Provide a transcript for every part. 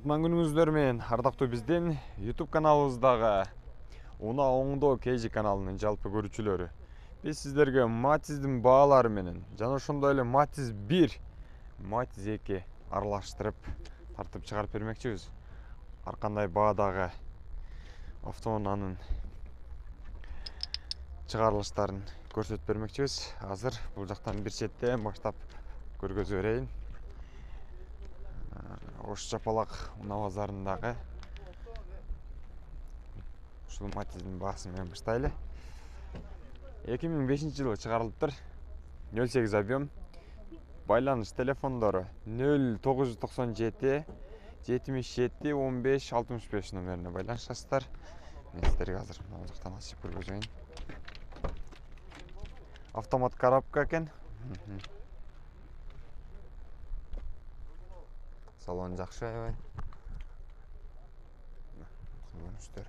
Кутман күнүңүздөр менен ардактуу биздин YouTube каналыбыздагы Уна оңдоо KG каналынын жалпы көрүүчүлөрү. Биз сиздерге Матиздин баалары менен жана ошондой эле Матиз 1, Матиз 2 аралаштырып тартып чыгарып бермекчибиз. Ар кандай баадагы автоунаанын чыгарылыштарын көрсөтүп бермекчибиз. Азыр бул жактан бир четтен баштап көргөзүп берейин. Ош Жапалак унаа базарындагы ушул Матиздин баасы менен баштайлы. 2005-жылы чыгарылыптыр. 08 объем. Байланыш телефондору 0997 77 15 65 номерине байланышасыздар. Мен сиздерге азыр мына жактан ачып көргөзөйүн. Автомат коробка экен. Салон жакшы аябай. Көрүнүштөр.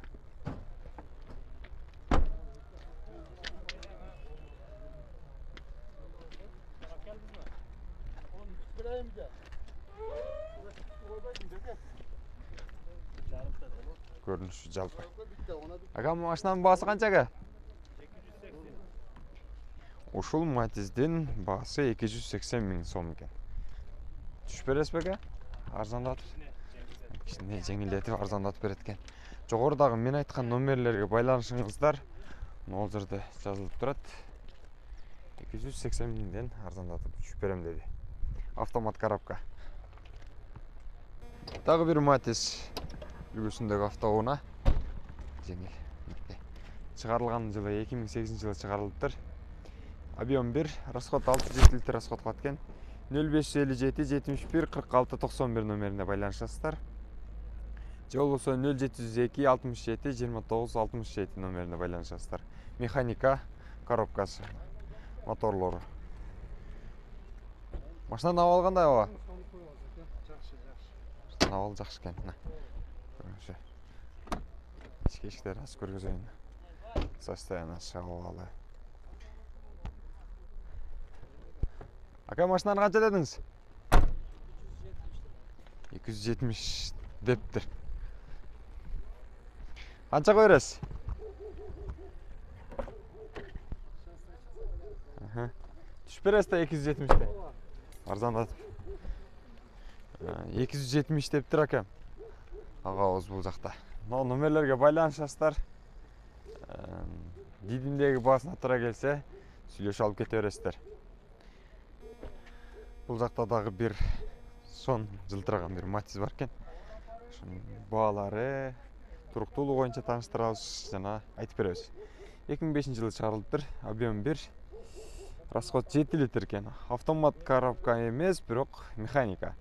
Көрүнүшү жалпы. Ага, машинанын баасы канчага? 280. Ушул Матиздин баасы 280 миң сом экен. Түшүп бересизби ага? Арзандатып. Кичине жеңилдетип арзандатып берет экен. Жогорудагы мен айткан номерлерге байланышыңыздар могул жерде жазылып турат. 280 миңден арзандатып түшүп берем деди. Автомат коробка. Дагы бир Матиз үлгүсүндөгү автоунаа. Жеңил. Чыгарылган жылы 2008-жылы чыгарылыптыр. Объем 1, расход 6-7 литр расход кылат экен. 0557 71 46 91 номерине байланышасыздар. Же болбосо 0702 67 29 67 номерине байланышасыздар. Механика, коробкасы, моторлору. Машинанын абалы кандай ага? Абалы жакшы экен. Көрүнүшү. Ички эшиктерди ачып көргөзөйүн. Состояниясы абалы. Aka машинаны канча дедиңиз? 270 дептир. Канча кой бересиз? Түшүп бересиз да 270-те. Арзандатып. 270 дептир ака. Агабыз бул жакта. Мына номерлерге байланышасыздар. Дидиндеги баасына туура келсе, сүйлөшүп алып кете бересиздер. Бул жакта дагы бир сон жылтыраган бир Матиз бар экен. Ошонун баалары, туруктуулугу боюнча тааныштырабыз жана айтып беребиз. 2005-жылы чыгарылыптыр. Объем 1, расход 7 литр экен. Автомат коробка эмес, бирок механика.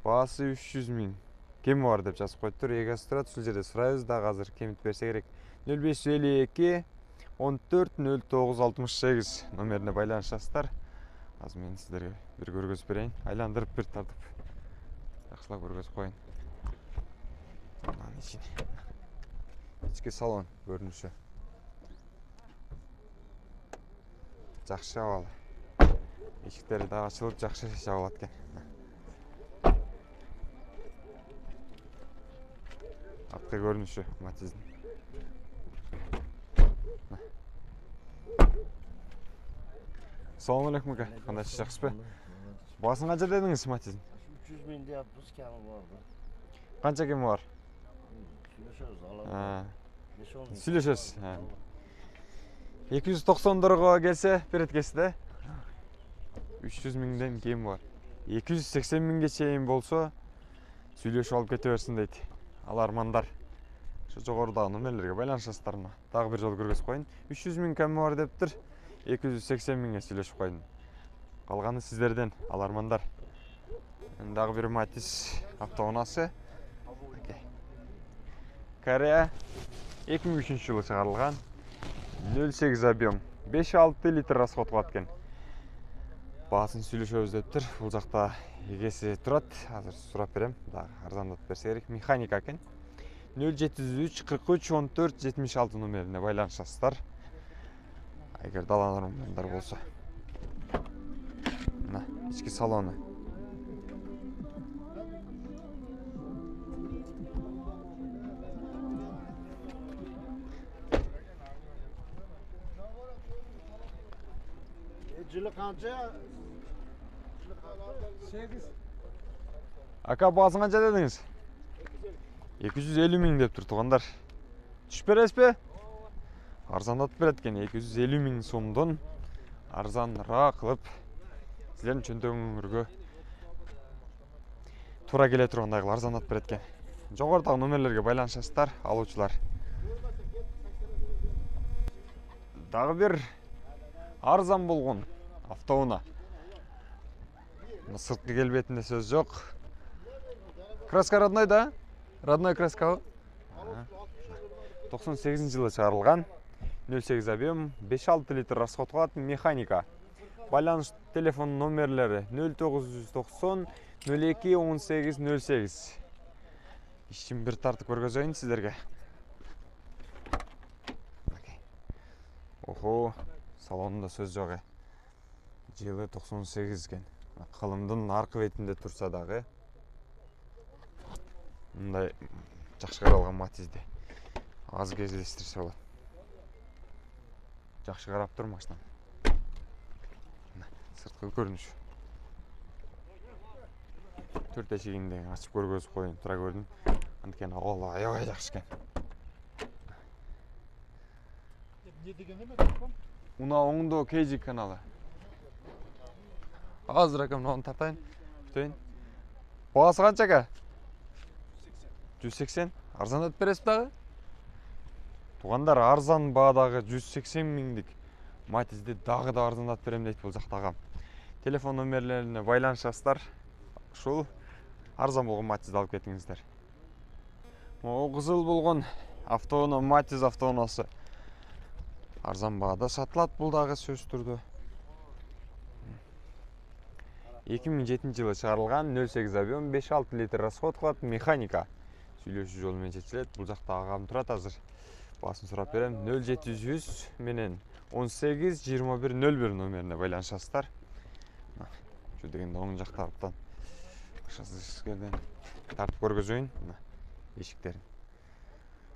Баасы 300 миң. Кеми бар деп жазып коюптур. Эгеси турат, ушул жерде сурайбыз дагы азыр кемитип берсе керек. 0552 14 09 68 номерине байланышасыздар. Азыр мен сиздерге бир көргөзүп берейин. Айландырып бир тартып жакшылап көргөзүп коюн. Мынанын ичин. Ички салон көрүнүшү. Жакшы абалы. Эшиктери дагы ачылып жакшы жабылат экен. Арткы көрүнүшү Матиздин. Салам алейкум ака. Кандайсыз, жакшысызбы? Баасын канча дедиңиз Матиздин? 300 миң деппиз, кеми бар. Канча кеми бар? Сүйлөшөбүз, алам. Сүйлөшөбүз. 290дорго келсе берет экенсиз да? 300 миңден кеми бар. 280 миңге чейин болсо сүйлөшүп алып кете берсин дейт. Алармандар. Ошо жогорудагы номерлерге байланышасыздар. Дагы бир жолу көргөзүп коюн. 300 миң кеми бар дептир. 280 миңге сүйлөшүп койдум. Калганы сиздерден, алармандар. Дагы бир Матиз автоунаасы. Корея 2003-жылы чыгарылган. 08 объем. 5-6 литр расход кылат экен. Баасын сүйлөшөбүз дептир. Бул жакта эгеси турат. Азыр сурап берем. Дагы арзандатып берсе керек. Механика экен. 0703 43 14 76 номерине байланышасыздар. Эгер далаандар болсо. Мына ички салону. Şöyle kanca. 8. Aka baasın qancha dediniz? 250 ming деп тұр туғандар. Түшіп бересіз бе? Арзандатып береді екен 250 мing сомдон арзанырақ қылып сіздердің чөнтөгүңөргө тура келе тургандай кылып арзандатып берет экен. Жогорудагы номерлерге байланышасыздар, алуучулар. Дагы бир арзан болгон автоунаа. Сырткы келбетинде сөз жок. Краска родной, да? Родной краска. 98-жылы чыгарылган. 08 объем, 5-6 литр расход кылат, механика. Байланыш телефон номерлери 0990 02 18 08. Ишин бир тартып көргөзөйүн сиздерге. Охо, салонунда сөз жок. Жылы 98 экен. Кылымдын аркы бетинде турса дагы мындай жакшы каралган Матизде аз кездештирсе болот. Жакшы карап тур машина. Сырткы көрүнүшү. Төрт эшигинде ачып көргөзүп коюн, тура көрдүм. Анткени абалы аябай жакшы экен. Не деген эме? Уна оңдо KG каналы. Азыр акам мынаны тартайын. Бүтөйүн. Баасы канча ака? 180. Арзандатып бересиз дагы? Тугандар, арзан баадагы 180 миңдик Матизди дагы да арзандатып берем дейт бул жакта агам. Телефон номерлерине байланышасыздар. Ушул арзан болгон Матизди алып кетиңиздер. Могу кызыл болгон автоунаа Матиз автоунаасы арзан баада сатылат, бул дагы сөз түрдө. 2007 жылы чыгарылган, 08 объем, 5-6 литр расход кылат, механика. Сүйлөшүү жолу менен чечилет. Бул жакта агам турат азыр. Баасын сурап берем. 0700 менен 18 21 01 номерине байланышасыздар. Şu дегенде оң жак тараптан ашасызгерден тартып көргөзөйүн эшиктерин.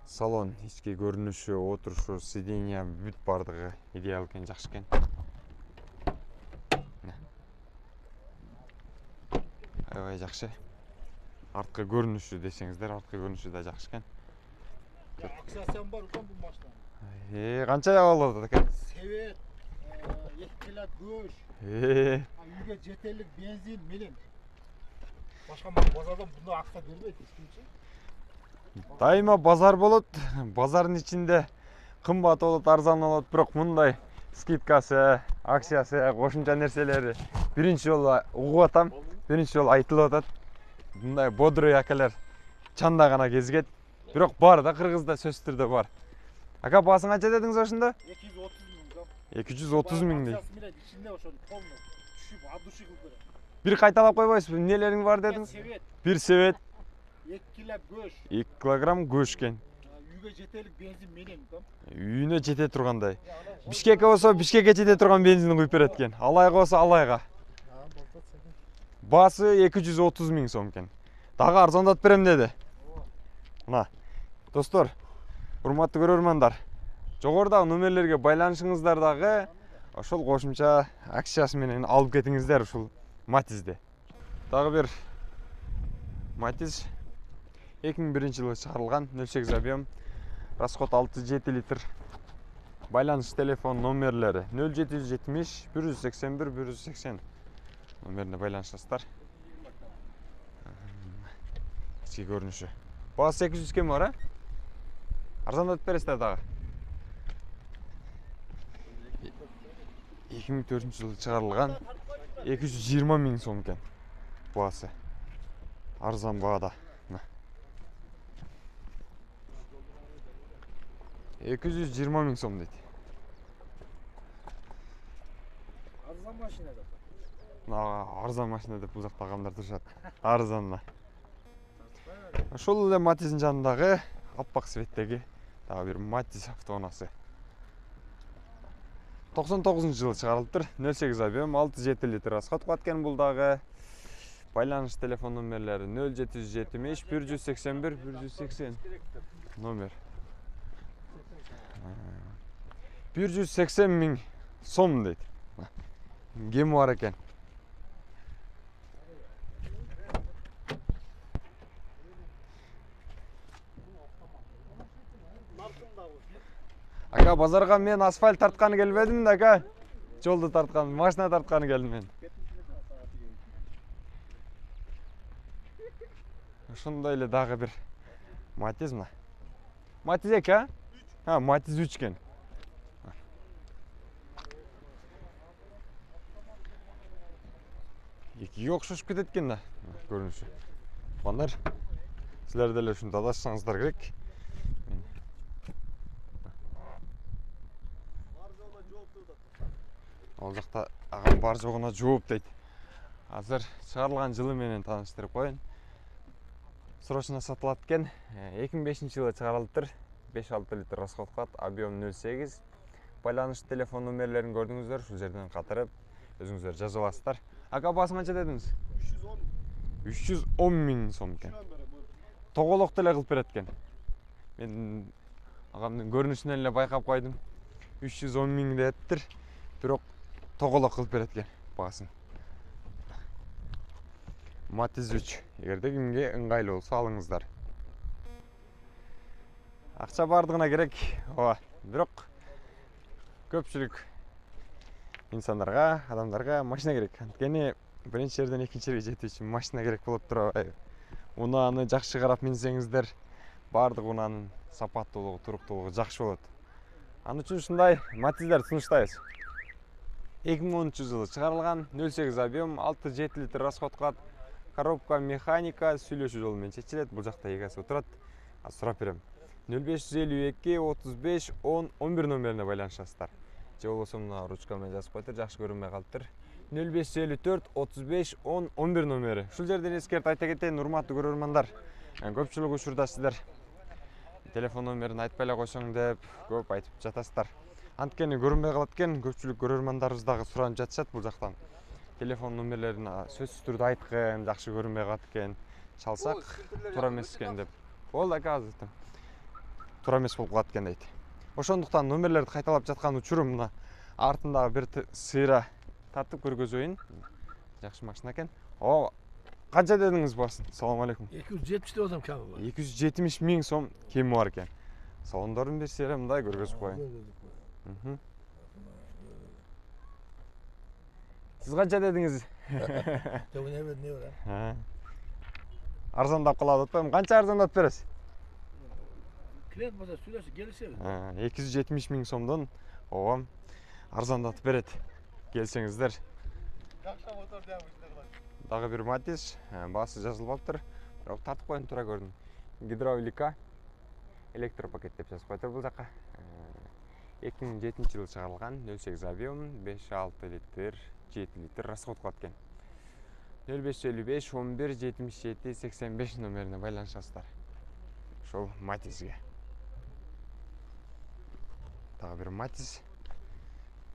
Салон, ички көрүнүшү, отурушу, сиденья бүт бардыгы идеал экен, жакшы экен. Аябай жакшы. Арткы көрүнүшү десеңиздер, арткы көрүнүшү да жакшы экен. Акциясым бар укан бул машина. Канча болот экен? Себет, 2 кило көш. Үйгө жетерлик бензин менен. Башка базардан мындай акча бербейт эчкимчи. Дайыма базар болот. Базардын ичинде кымбат болот, арзан болот, бирок мындай скидкасы, акциясы, кошумча нерселери биринчи жолу угуп атам. Биринчи жолу айтылып атат. Мындай бодрый акалар чанда гана кезгет. Бирок бар да, Кыргызда сөз түрдө бар. Ака, баасын канча дедиңиз ошондо? 230 миң. 230 миң дейт. Акциясы менен ичинде ошону полный түшүп, от души кылып берет. Бир кайталап койбойсузбу? Эмнелериң бар дедиңиз? Себет, Бир себет, 2 кило көш. 2 килограмм көш экен. Үйгө жетерлик бензин менен укан. Үйүнө жете тургандай. Бишкекке болсо Бишкекке жете турган бензин куюп берет экен. Алайга болсо Алайга. Баасы 230 миң сом экен. Дагы арзандатып берем деди. Мына, достор, урматтуу көрөрмандар, жогорудагы номерлерге байланышыңыздар дагы ошол кошумча акциясы менен алып кетиңиздер ушул Матизди. Дагы бир Матиз 2001 жылы чыгарылган, 08 объем, расход 6-7 литр. Байланыш телефон номерлери 0770 181 180 номерине байланышасыздар. Ички көрүнүшү. Баасы 800 кем бар, а? Арзандатып бересиздер дагы. 2004 жылы чыгарылган, 220 миң сом экен баасы. Арзан баада. 220 миң сом дейт. Арзан машина да. Арзан машина деп бул жакта агамдар турушат. Арзанна. Ошол эле Матиздин жанындагы аппак цветтеги дагы бир Матиз автоунаасы. 99 жылы чыгарылыптыр. 08 объем, 6-7 литр расход кылат экен бул дагы. Байланыш телефон номерлери 0770 181 180 номер. 180 миң сом дейт. Кеми бар екен. Aka, базарға мен асфальт тартқаны келбедім да, aka. Жолды тартқан, машина тартқаны келдім мен. Ошондой эле дагы бир Матиз мына. Матиз эки, а? Ha, Matiz 3 ekan. Ekiga o'xshashib ketayotgan da ko'rinishi. Qonlar sizlar da shuni adashsangizlar kerak. Ол жақта ағам бар жоғына жооп дейт. Азыр чыгарылган жылы менен тааныштырып коеюн. Срочно сатылат экен. 2005-жылы чыгарылыптыр. 5-6 литр расход кылат, объем 0,8. Байланыш телефон номерлерин көрдүңүздөр, ушул жерден катырып өзүңүздөр жазып аласыздар. Ака, баасы канча дедиңиз? 310 миң сом экен. Тоголок деле кылып берет экен. Мен агамдын көрүнүшүнөн эле байкап койдум. 310 миң дептир. Бирок тоголок кылып берет экен баасын. Matiz 3. Эгерде кимге ыңгайлуу болсо алыңыздар. Акча бардыгына керек. Ооба, бирок көпчүлүк инсандарга, адамдарга машина керек. Анткени биринчи жерден экинчи жерге жетүү үчүн машина керек болуп турабайбы. Унааны жакшы карап минсеңиздер, бардык унаанын сапаттуулугу, туруктуулугу жакшы болот. Аны үчүн ушундай Матиздер сунуштайбыз. 2013-жылы чыгарылган, 0,8 объем, 6-7 литр расход кылат. Коробка механика, сүйлөшүү жолу менен чечилет. Бул жакта эгеси отурат. Сурап берем. 0552 35 10 11 номерине байланышасыздар. Же болбосо мына ручка менен жазып коюптур, жакшы көрүнбөй калыптыр. 0554 35 10 11 номери. Ушул жерден эскертип айта кетейин, урматтуу көрөрмандар. Көпчүлүк учурда сиздер телефон номерин айтпай эле койсоң деп көп айтып жатасыздар. Анткени көрүнбөй калат экен, көпчүлүк көрөрмандарыбыз дагы суранып жатышат бул жактан. Телефон номерлерин сөзсүз түрдө айткан, жакшы көрүнбөй калат экен, чалсак туура эмес экен деп. Болду ака, азыр туура эмес болуп калат экен дейт. Ошондуктан номерлерди кайталап жаткан учурум мына артындагы бир сыйра тартып көргөзөйүн. Жакшы машина экен. О, канча дедиңиз баасын? Салам алейкум. 270 деп атам кемі бар. 270 миң сом кеми бар екен. Салондорун берсе эле мындай көргөзүп коеюн. Сиз канча дедиңиз? Деп не бер, не бар? Арзандап калат атпайбы? Канча арзандап бересиз? Клиент болса сүйлөшүп келишеби? 270 миң сомдон ооба арзандатып берет. Келсеңиздер. Жакшы мотор да ушундай. Дагы бир Матиз, баасы жазылбаптыр. Бирок тартып коюн, туура көрдүм. Гидравлика, электропакет деп жазып коюптур бул жака. 2007-жылы чыгарылган, 0,8 объем, 5-6 литр, 7 литр расход кылат экен. 0555 11 77 85 номерине байланышасыздар. Ошол Матизге. Дагы бир Матиз.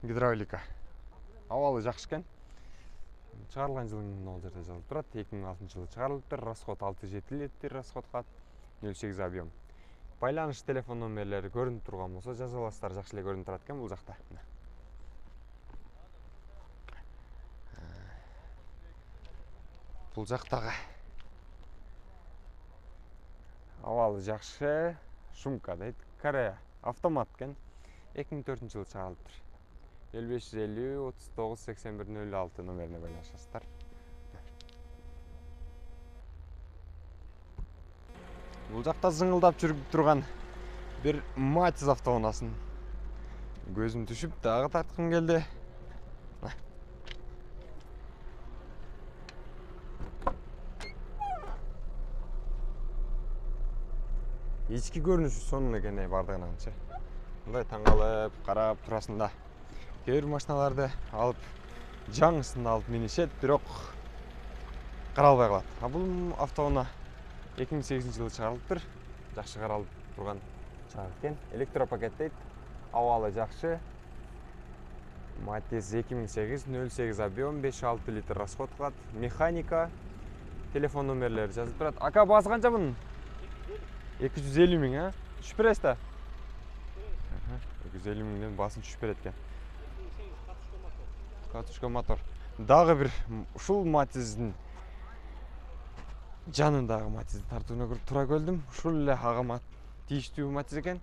Гидравлика. Абалы жакшы экен. Чыгарылган жылын ал жерде жазылып турат. 2006-жылы чыгарылыптыр. Расход 6-7 литр расход кылат. 0,8 объем. Байланыш телефон номерлери көрүнүп турган болсо жазып аласыздар. Жакшы эле көрүнүп турат экен бул жакта. Бул жактагы абалы жакшы, шумка дейт. Корея автомат экен. 2004-жылы чыгарылыптыр. 0550 39 81 06 номерине байланышасыздар. Бул жакта зыңылдап жүрүп турган бир Матиз автоунаасын көзүм түшүп, дагы тарткым келди. Ички көрүнүшү сонун экен бардыгынанчы. Мындай таң калып, карап турасың да. Кээ бир машиналарды алып, жаңысында алып минишет, бирок каралбай калат. А бул автоунаа 2008-жылы чыгарылыптыр. Жакшы каралып турган чыгар экен. Электропакет дейт. Абалы жакшы. Матиз 2008, 0,8 объем, 5-6 литр расход кылат. Механика, телефон номерлери жазылып турат. Ака, баасы канча бунун? 250 миң, а? Түшүп бересиз да? 250 миңден баасын түшүп берет экен. катушка мотор. Дагы бир ушул Матиздин жанындагы Матизди тартууна туура келдим. Ушул эле ага тийиштүү Матиз экен.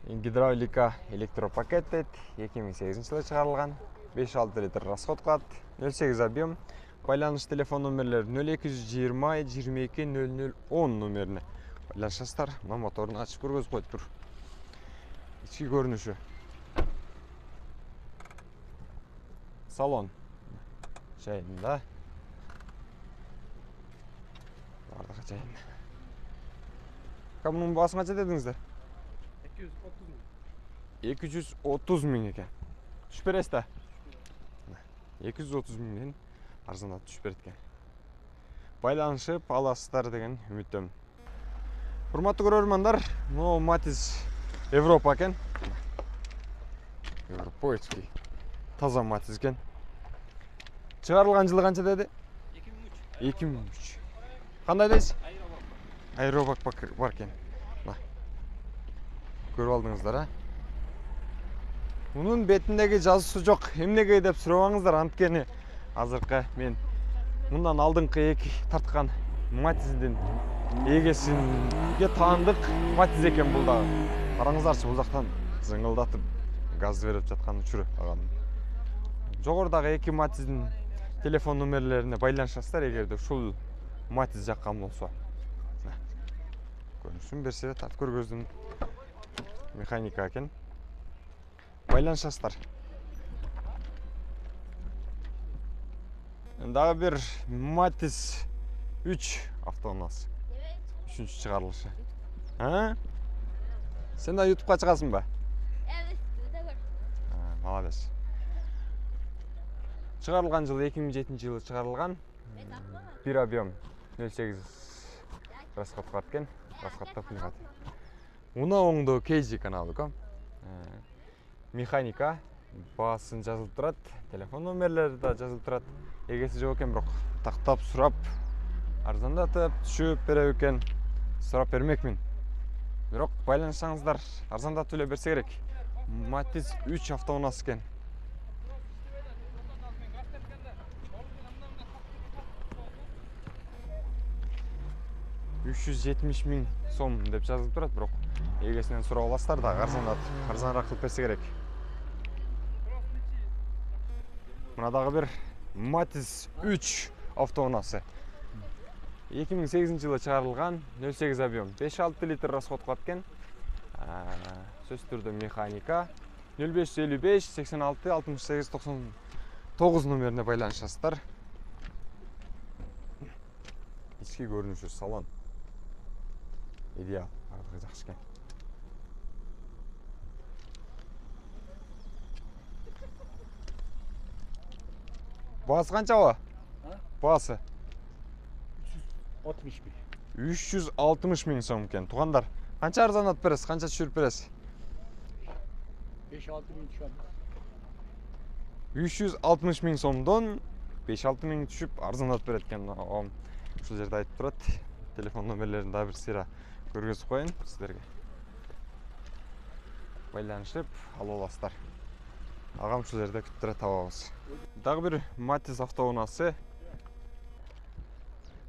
Гидравлика электропакет дейт. 2008-жылы чыгарылган. 5-6 литр расход кылат. 08 объем. Байланыш телефон номерлери 0220 22 00 10 номерине байланышасыздар. Мына моторун ачып көргөзүп коюптур. Ички көрүнүшү. Салон жайында. Бардыгы жайында. Камунун баасын канча дедиңиздер? 230 миң экен. Түшүп бересиз да? 230 миңден арзандап түшүп берет экен. Байланышып аласыздар деген үмүттөмүн. Урматтуу көрөрмандар, могу Матиз Европа экен. Европоечки. Таза Матиз экен. Чыгарылган жылы канча деди? 2003. Кандай дейсиз? Аэробак бар экен. Көрүп алдыңыздар, а? Мунун бетиндеги жазуусу жок. Эмнеге деп сурабаңыздар, анткени азыркы мен мындан алдыңкы эки тарткан Матиздин эгесинге таандык Матиз экен бул дагы. Караңыздарчы, бул жактан зыңылдатып газ берип жаткан учуру аганын. Жогорудагы эки Матиздин телефон номерлерине байланышасыздар эгерде ушул Матиз жаккан болсо. Көрүнүшүн берсе тартып көргөздүм. Механика экен. Байланышасыздар. Дагы бир Матиз 3 автоунаасы. 3-үнчү чыгарылышы. Сен да YouTube'га чыгасың ба? Молодец. Чыгарылган жылы 2007-жылы чыгарылган. Бир объем 08 расход кылат экен. Расходто кылат. Мына оңдо Кейджи каналы ком. Механика баасын жазылып турат, телефон номерлери да жазылып турат. Эгеси жок экен, бирок тактап сурап, арзандатып түшүп берет экен. Сурап бермекмин. Бирок байланышсаңыздар, арзандатып эле берсе керек. Матиз 3 автоунаасы экен. $370 миң сом деп жазылып турат, бирок эгесинен сурап аласыздар да, арзаныраак кылып берсе керек. Мына дагы бир Матиз 3 автоунаасы. 2008-жылы чыгарылган, 08 объем, 5-6 литр расход кылат экен. Сөз түрдө механика. 0555 86 68 99 номерине байланышасыздар. Ички көрүнүшү салон. Идеал, бардыгы жакшы экен. Баасы канча ба? Баасы 360 миң сом экен. Туугандар, канча арзандатып бересиз, канча түшүрүп бересиз? 5-6 миң түшөт. 360 миң сомдон 5-6 миң түшүп арзандатып берет экен. Ушул жерде айтып турат. Телефон номерлерин дагы бир сыйра көргөзүп коеюн сиздерге. Байланышып алып аласыздар. Агам ушул жерде күтүп турат, табабыз. Дагы бир Матиз автоунаасы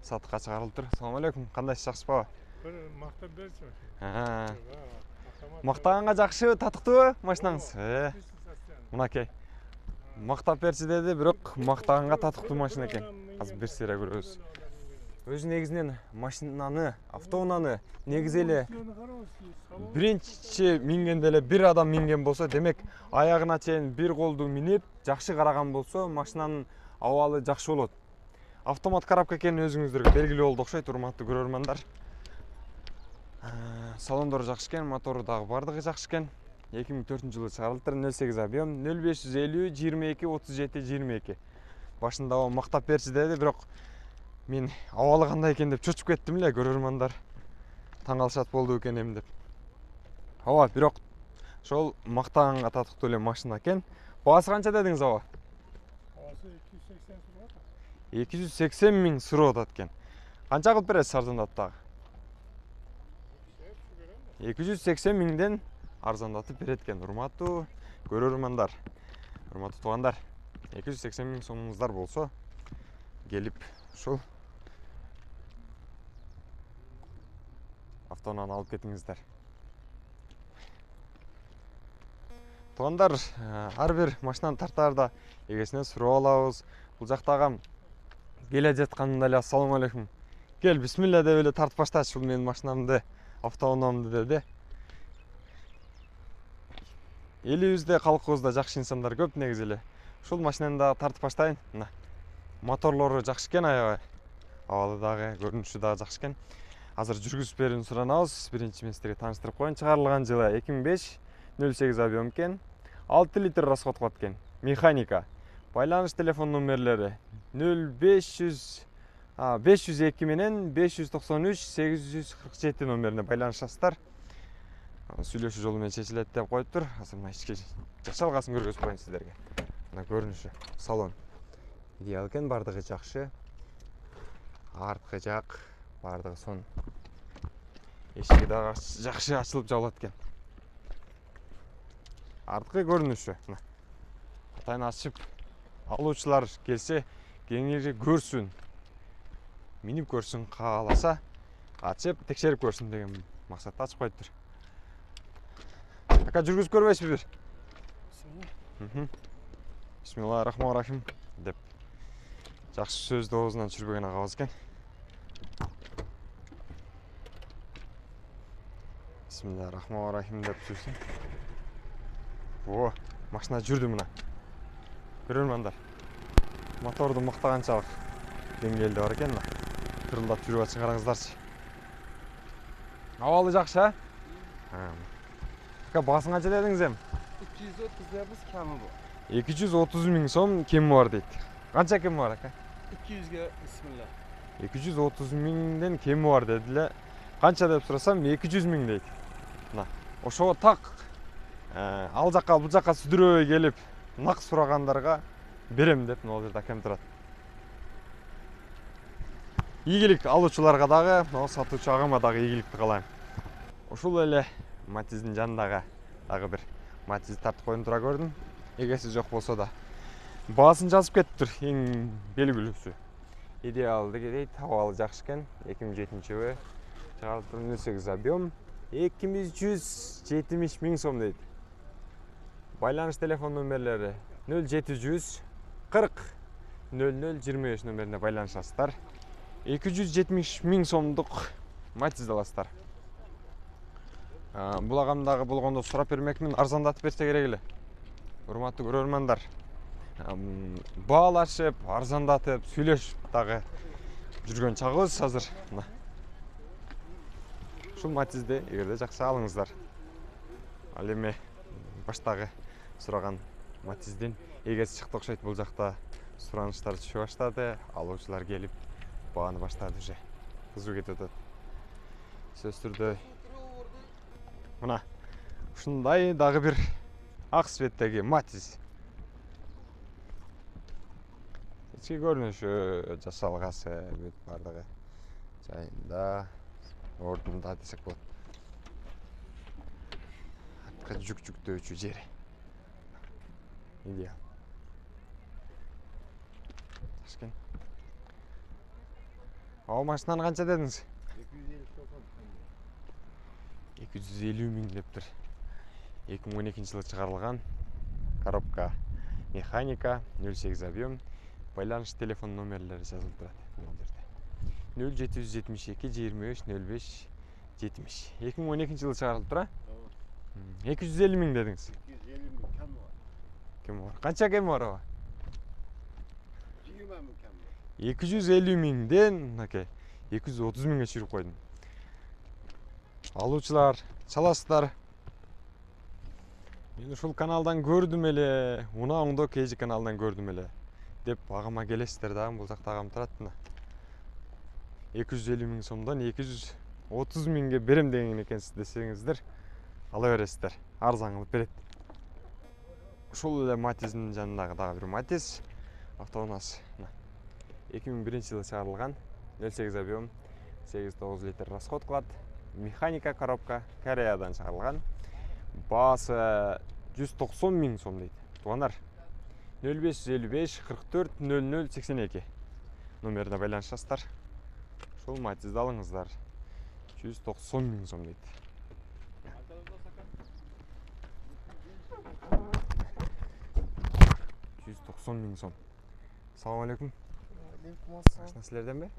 сатыкка чыгарылып тур. Assalamu алейкум. Кандайсыз, жакшысызбы? Бир мактап берчи. Мактаганга жакшы, татыктуубу машинаңыз? Мынакей. Мактап берчи деди, бирок мактаганга татыктуу машина экен. Азыр бир сыйра көрөбүз. Өзү негизинен машинаны, автоунаны негизи эле биринчи мингенде эле бир адам минген болсо, демек аягына чейин бир колду минип, жакшы караган болсо, машинанын абалы жакшы болот. Автомат коробка экени өзүңүздөргө белгилүү болду окшойт, урматтуу көрөрмандар. Салондору жакшы экен, мотору дагы бардыгы жакшы экен. 2004-жылы чыгарылды, 08 объем, 0550 22 37 22. Башында мактап берчи деди, бирок мен абалы кандай экен деп чочуп кеттим эле, көрөрмандар. Таң калышат болду экенем деп. Бирок ошол мактаганга татыктуу эле машина экен. Баасы канча дедиңиз аба? Баасы 280 сурат. 280 миң сурап атат экен. Канча кылып бересиз арзандатып дагы? 280 миңден арзандатып берет экен. Урматтуу көрөрмандар, урматтуу туугандар, 280 миң сомуңуздар болсо келип ушул автоунааны алып кетиңиздер. Туугандар, ар бир машинаны тартаарда эгесинен сурап алабыз. Бул жакта агам келе жатканында эле ассалому алейкум. Gel bismillah деп эле тартып баштачы бул менин машинамды, автоунаамды деди. Элибизде, калкыбызда жакшы инсандар көп негизи эле. Ушул машинаны дагы тартып баштайын. Мына моторлору жакшы экен, аябай. Абалы дагы, көрүнүшү дагы жакшы экен. Азыр жүргүзүп берүүнү суранабыз. Биринчи мен силерге тааныштырып коеюн. Чыгарылган жылы 2005-08 объем экен. 6 литр расход кылат экен. Механика. Байланыш телефон номерлери 0502 менен 593-847 номерине байланышасыздар. Сүйлөшүү жолу менен чечилет деп коюптур. Азыр мына ички жашалгасын көргөзүп коеюн сиздерге. Мына көрүнүшү, салон идеал экен, бардыгы жакшы. Арткы жак бардыгы сон. Эшиги дагы жакшы ачылып жабылат экен. Арткы көрүнүшү мына. Атайын ачып алуучулар келсе, кеңири көрсүн. Минип көрсүн, кааласа, ачып текшерип көрсүн деген максатта ачып коюптур. Ака жүргүзүп көрбөйсүзбү бир? Бисмиллахиррахманиррахим деп жакшы сөздү оозунан түшүрбөгөн агабыз экен. Бисмиллахиррахманиррахим деп түшүрсүн. О, машина жүрдү мына. Көрөрмандар. Моторду мактаганчалык деңгээлде бар экен мына. Кырылдап жүрүп атышын караңыздарчы. Абалы жакшы, а? Ака басың канча дедиңиз эми? 230 дебиз, кеми бар. 230 миң сом кеми бар дейт. Канча кеми бар ака? 200ге бисмилlah. 230 миңден кеми бар деди эле. Канча деп сурасам 200 миң дейт. Мына, ошого так ал жакка бул жакка сүдүрөбөй келип, нак сурагандарга берем деп могул жерде акем турат. Ийгилик алуучуларга дагы, сатуучу агама дагы ийгиликти каалайм. Ушул эле Матиздин жанындагы дагы бир Матизди тартып коюн тура көрдүм. Эгеси жок болсо да баасын жазып кетиптир, эң белгилүүсү. Идеал дегендей абалы жакшы экен. 2007-жылы чыгарылган 08 объем 2170 миң сом дейт. Байланыш телефон номерлери 0740 0025 номерине байланышасыздар. 270 миң сомдук Матизди аласыздар. Бул агамдагы болгондо сурап бермекмин, арзандатып берсе керек эле. Урматтуу көрөрмандар, баалашып, арзандатып, сүйлөшүп дагы жүргөн чагыбыз азыр. Ушул Матизди эгерде жакса алыңыздар. Ал эми баштагы сураган Матиздин эгеси чыкты окшойт. Бул жакта суранычтар түшө баштады, алуучулар келип бааны баштады уже. Кызуу кетип атат. Сөз түрдө мына ушундай дагы бир ак цветтеги Матиз. Ички көрүнүшү, жасалгасы бүт бардыгы жайында, ордунда десек болот. Артка жүк жүктөөчү жери. Идеал. Ташкен. Машинаны канча дедиңиз? 250 миң дептир. 2012-жылы чыгарылган. Коробка механика, 08 объем. Байланыш телефон номерлери жазылып турат бул жерде. 0772 25 05 70. 2012-жылы чыгарылып тура? 250 миң дедиңиз. 250 миң кеми бар. Кем бар? Канча кем бар ага? 20 миң кеми бар. 250 миңден, аке, 230 миңге чыгып койдум. Алуучулар, чаласыздар. Мен ушул каналдан көрдүм эле, унааңдо KG каналынан көрдүм эле деп агама келесиздер дагы. Бул жакта агам турат мына. 250 миң сомдон 230 миңге берем деген экенсиз десеңиздер, ала бересиздер. Арзан кылып берет. Ушул эле Матиздин жанындагы дагы бир Матиз автоунаасы. 2001-жылы чыгарылган, 08 объем, 8-9 литр расход кылат. Механика коробка, Кореядан чыгарылган. Baасы 190 000 сом дейді. Туғандар 0555 44 00 82 номеріне байланышасыздар. Шол Матизді алыңыздар. 190 000 сом дейді. 190 000 сом. Салам алейкум. Машина сілерден бе?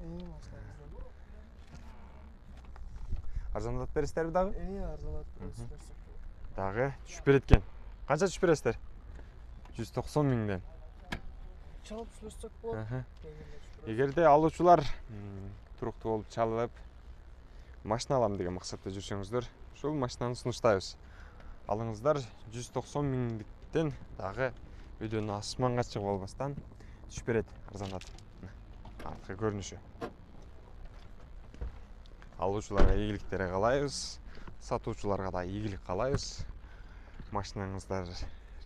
Арзандатып бересіздер бе дағы? Арзандатып Дағы түшіп береткен. Қанша түшіп бересіздер? 190 000-ден. Çalıp sürsek bu. Егерде алушылар тұрақты болып чалып машина алам деген мақсатта жүрсеңіздер, шол машинаны сунуштайбыз. Алыңыздар 190 000-ден дағы өйден асманға шығып албастан түшіп береді арзандатып. Артқы көрініші. Алушыларға игіліктері қалайбыз, сатушыларға да игілік қалайбыз. Машинаңыздар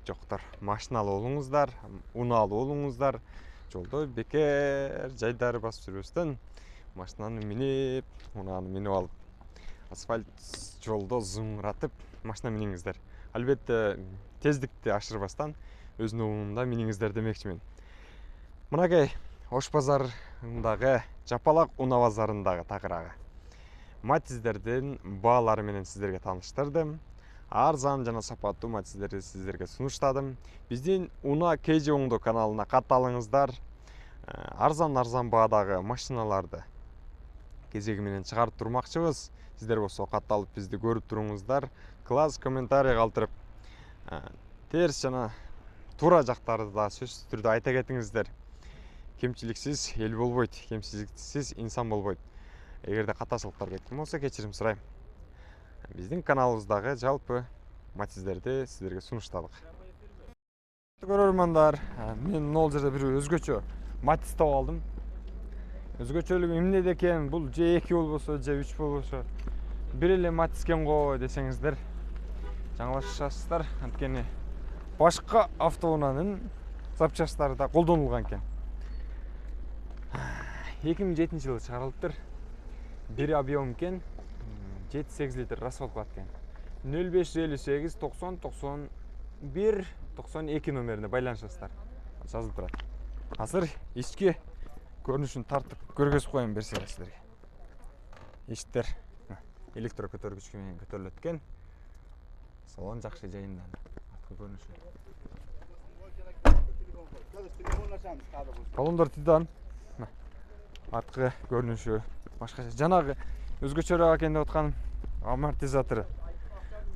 жоқтар, машиналы болуңыздар, уналы болуңыздар. Жолда бекер жайдары басып жүрбестен машинаны минеп, унаны минеп алып, асфальт жолда зыңратып машина минеңіздер. Әлбетте тездікті ашырбастан өзінің оңында минеңіздер демекшімен. Мынакей Ош базарындағы, Жапалақ уна базарындағы тақырағы. Матиздерден бағалары менен сіздерге таныштырдым. Арзан жана сапаттуу матиздерди сіздерге сунуштадым. Биздин Уна KG оңдо каналына катталыңыздар. Арзан баадагы машиналарды кезеги менен чыгарып турмакчыбыз. Сиздер болсо катталып бизди көрүп туруңуздар. Класс комментарий калтырып, терс жана туура жактарды да сөзсүз түрдө айта кетиңиздер. Кемчиликсиз эл болбойт, кемчиликсиз инсан болбойт. Эгерде катачылыктар кеткен болсо кечирим сурайм. Биздин каналыбыздагы жалпы матиздерди сиздерге сунуштадык. Көрөрмандар, мен могул жерде бир өзгөчө матиз таап алдым. Өзгөчөлүгү эмнеде экен? Бул же 2 болбосо, же 3 болбосо бир эле матиз экен го десеңиздер, жаңылышасыздар. Анткени башка автоунаанын запчастары да колдонулган экен. 2007 жылы чыгарылыптыр. Бир объем экен 7-8 литр расход кылат экен. 0558 90 91 92 номерине байланышасыздар. Жазылып турат. Азыр ички көрүнүшүн тартып көргөзүп коюм берсе сиздерге. Эшиктер электро көтөргүч менен көтөрүлөт экен. Салон жакшы жайында. Арткы көрүнүшү. Балондар тидан. Арткы көрүнүшү башкача. Жанагы өзгөчөрөөк экен деп атканым амортизатору.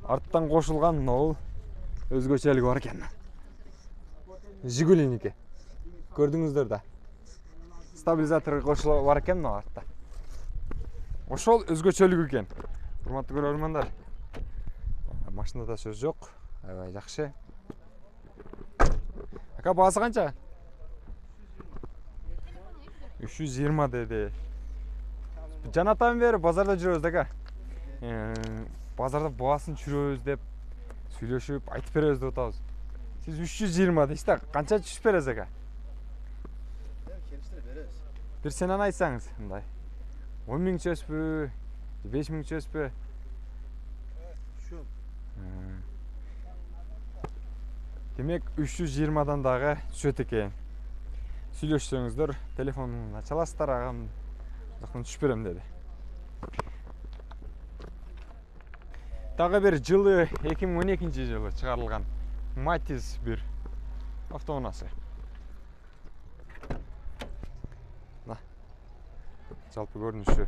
Арттан кошулган нол өзгөчөлүгү бар экен. Жигулиники. Көрдүңүздөр да. Стабилизатор кошулуп бар экен артта. Ошол өзгөчөлүгү экен. Урматтуу көрөрмандар. Машинада сөз жок. Аябай жакшы. Ака баасы канча? 320 деди. Жанатан бери базарда жүрөбүз ака. Базарда баасын түшүрөбүз деп сүйлөшүп айтып беребиз деп атабыз. Сиз 320 дейсиз. Канча түшүп бересиз ака? Келиштирип беребиз. Бир сенен айтсаңыз, мындай. 10 000 чөспү, 5 000 чөспү? Şu. Демек 320дан дагы түшөт экен. Сүйлөшсөңүздөр, телефонун ачаласыздар, агам жактан түшүп берем деди. Дагы бир жылы 2012 жылы чыгарылган Матиз бир автоунаасы. На. Жалпы көрүнүшү.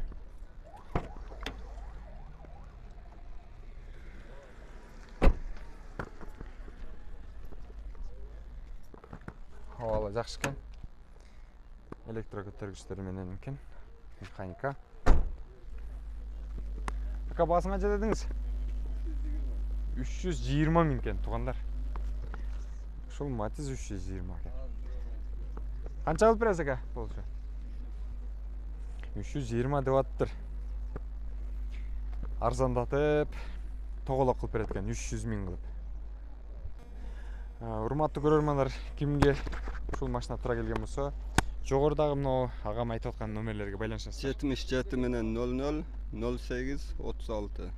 Хавалы жакшы экен. Электро көтөргүчтөр менен экен. Механика. Ака баасын канча дедиңиз? 320 000 экен туугандар. Ушул Матиз 320 экен. Канча алып бересиз ака? Болчу. 320 деп аттыр. Арзандатып, тоголок кылып берет экен 300 000 кылып. Урматтуу көрөрмандар, кимге ушул машина туура келген болсо, жогорудагы мына агам айтып аткан номерлерге байланышасыздар. 77 менен 00 08 36.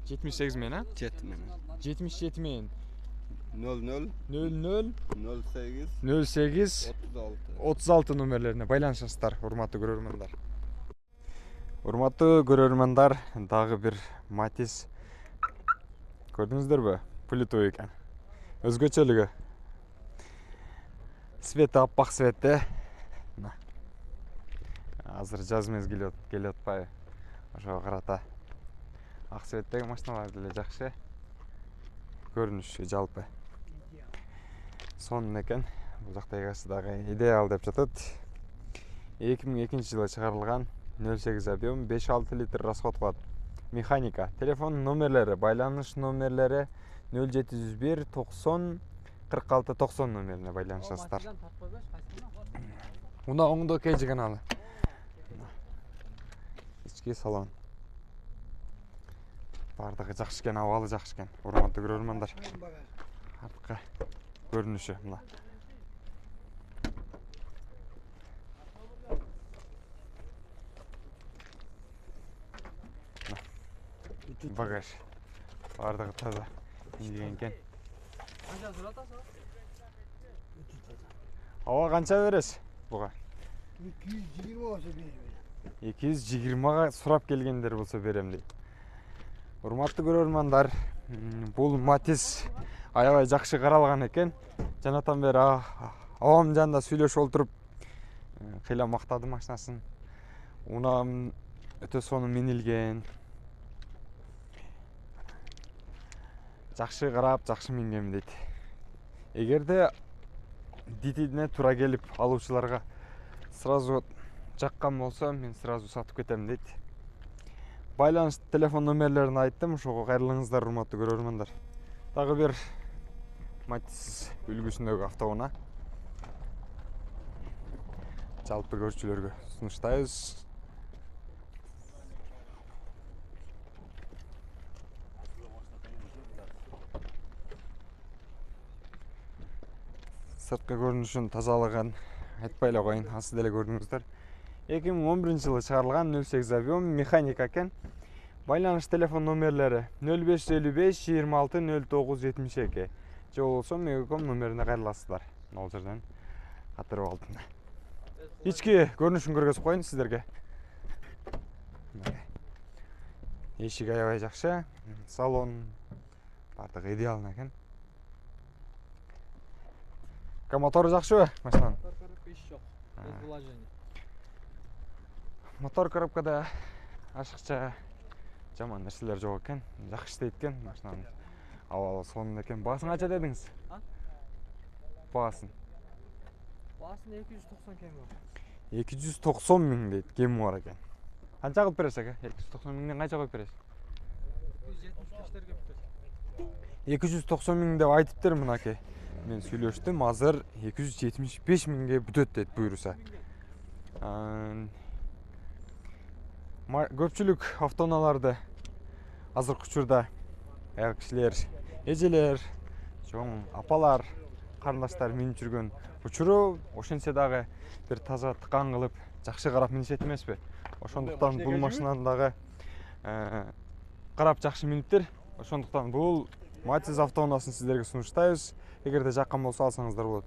78 мен, ha? 7 men. 77 men. 00 00 08 08 36. 36 номерлеріне байланышасыздар, урматтуу көрөрмандар. Урматтуу көрөрмандар, дагы бир Матис. Көрдүңүздөрбү? Плютой экен. Өзгөчөлүгү. Свети аппак светте. Азыр жаз мезгили келип атпайбы? Ошого карата ак цветтеги машиналар деле жакшы. Көрүнүшү жалпы. Сонун экен. Бул жактагысы дагы идеал деп жатат. 2002-жылы чыгарылган 08 объем 5-6 литр расход кылат. Механика. Телефон номерлери, байланыш номерлери 0701 90 46 90 номерине байланышасыздар. Мына оңдо кежи каналы. Ички салон. Бардыгы жакшы экен, абалы жакшы экен. Урматтуу көрөрмандар. Артка көрүнүшү мына. Багаж. Бардыгы таза. Ийген экен. Канча сурат аса? Ава канча бересиз буга? 220 болсо берем. 220га сурап келгендер болсо берем дейт. Урматтуу көрөрмандар, бул Матис аябай жакшы каралган экен. Жанатан бери абам жанында сүйлөшүп олтуруп кыйла мактады машинасын. Унам өтө сонун минилген. Жакшы карап, жакшы мингем дейт. Эгерде дитине туура келип алуучуларга сразу жаккан болсо, мен сразу сатып кетем дейт. Байланыш телефон номерлерин айттым, ошого кайрылыңыздар, урматтуу көрөрмандар. Дагы бир Матис үлгүсүндөгү автоунаа жалпы көрүүчүлөргө сунуштайбыз. Сырткы көрүнүшүн тазалыгын айтпай эле коеюн, азыр деле көрдүңүздөр. 2011-жылы чыгарылган 08 объем механика экен. Байланыш телефон номерлери 0555 26 09 72. Же болбосо Мегаком номерине кайрыласыздар. Ал жерден катырып алдым. Ички көрүнүшүн көргөзүп коеюн сиздерге. Эшик аябай жакшы, салон бардыгы идеалный экен. Мотору жакшыбы машинанын? Мотор коробка иш жок. Без вложений. Мотор коробкада ашыкча жаман нерселер жок экен. Жакшы иштейт экен машинанын. Абалы сонун экен. Баасын канча дедиңиз? Баасын. Баасын 290 кем бар. 290 миң дейт, кеми бар экен. Канча кылып бересиз ака? 290 миңден канча коюп бересиз? 275 бітір. 290 миң деп айтыптыр мынакей. Мен сүйлөштүм, азыр 275 миңге бүтөт дейт буйруса. Көпчүлүк автоунааларды азыркы учурда аял кишилер, эжелер, чоң апалар, карындаштар минип жүргөн учуру, ошентсе дагы бир таза тыкан кылып, жакшы карап минишет эмеспи? Ошондуктан бул машинаны дагы карап жакшы миниптир. Ошондуктан бул Матис автоунаасын сиздерге сунуштайбыз. Эгерде жаккан болсо алсаңыздар болот.